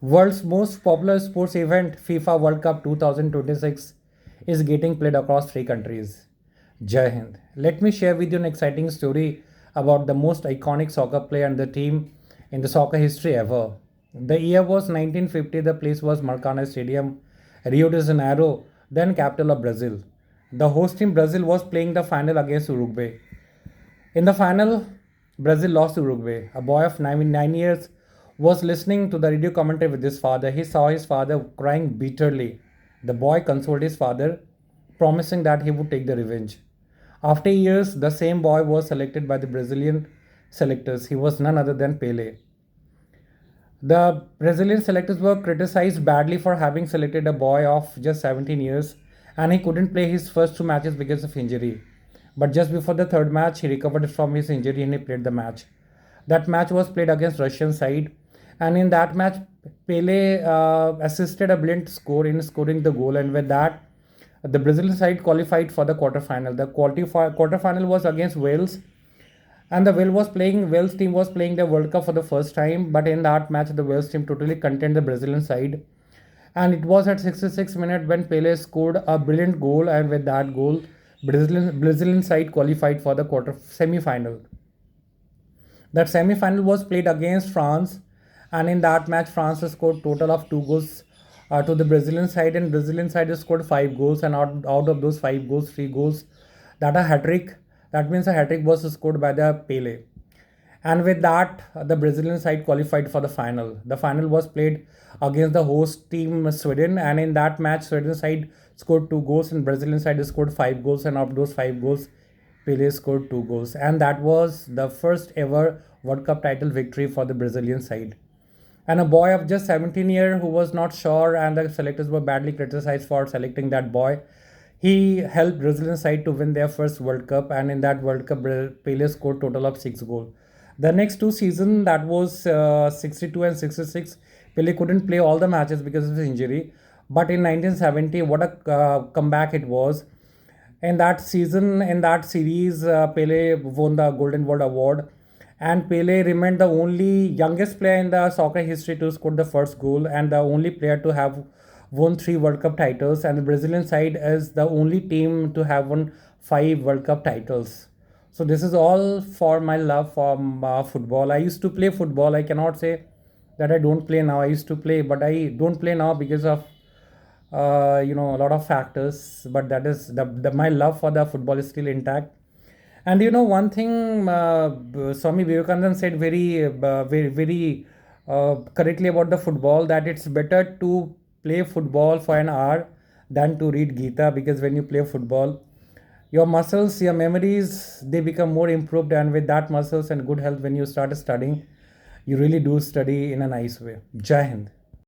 World's most popular sports event, FIFA World Cup 2026, is getting played across three countries. Jai Hind. Let me share with you an exciting story about the most iconic soccer player and the team in the soccer history ever. The year was 1950, the place was Maracana Stadium, Rio de Janeiro, then capital of Brazil. The host team Brazil was playing the final against Uruguay. In the final, Brazil lost to Uruguay. A boy of 9 years was listening to the radio commentary with his father. He saw his father crying bitterly. The boy consoled his father, promising that he would take the revenge. After years, the same boy was selected by the Brazilian selectors. He was none other than Pele. The Brazilian selectors were criticized badly for having selected a boy of just 17 years and he couldn't play his first two matches because of injury. But just before the third match, he recovered from his injury and he played the match. That match was played against Russian side, and in that match, Pele assisted a brilliant score in scoring the goal, and with that, the Brazilian side qualified for the quarterfinal. The quarterfinal was against Wales, and the Wales team was playing the World Cup for the first time. But in that match, the Wales team totally contained the Brazilian side, and it was at 66 minutes when Pele scored a brilliant goal, and with that goal, Brazilian side qualified for the quarter semi-final. That semi-final was played against France, and in that match, France scored total of 2 goals to the Brazilian side, and Brazilian side scored 5 goals, and out of those 5 goals, 3 goals that a hat trick. That means a hat trick was scored by the Pele. And with that, the Brazilian side qualified for the final. The final was played against the host team Sweden, and in that match, Sweden side scored 2 goals, and Brazilian side scored 5 goals, and of those 5 goals, Pele scored 2 goals, and that was the first ever World Cup title victory for the Brazilian side. And a boy of just 17 years who was not sure, and the selectors were badly criticized for selecting that boy. He helped Brazilian side to win their first World Cup, and in that World Cup, Pele scored total of 6 goals. The next two seasons, that was 62 and 66, Pele couldn't play all the matches because of his injury. But in 1970, what a comeback it was! In that season, in that series, Pele won the Golden Ball award, and Pele remained the only youngest player in the soccer history to score the first goal, and the only player to have won 3 World Cup titles. And the Brazilian side is the only team to have won 5 World Cup titles. So this is all for my love for football. I used to play football. I cannot say that I don't play now. I used to play, but I don't play now because of a lot of factors. But that is the my love for the football is still intact. And one thing Swami Vivekananda said very correctly about the football, that it's better to play football for an hour than to read Gita, because when you play football, your muscles, your memories, they become more improved, and with that muscles and good health, when you start studying, you really do study in a nice way. Jai Hind.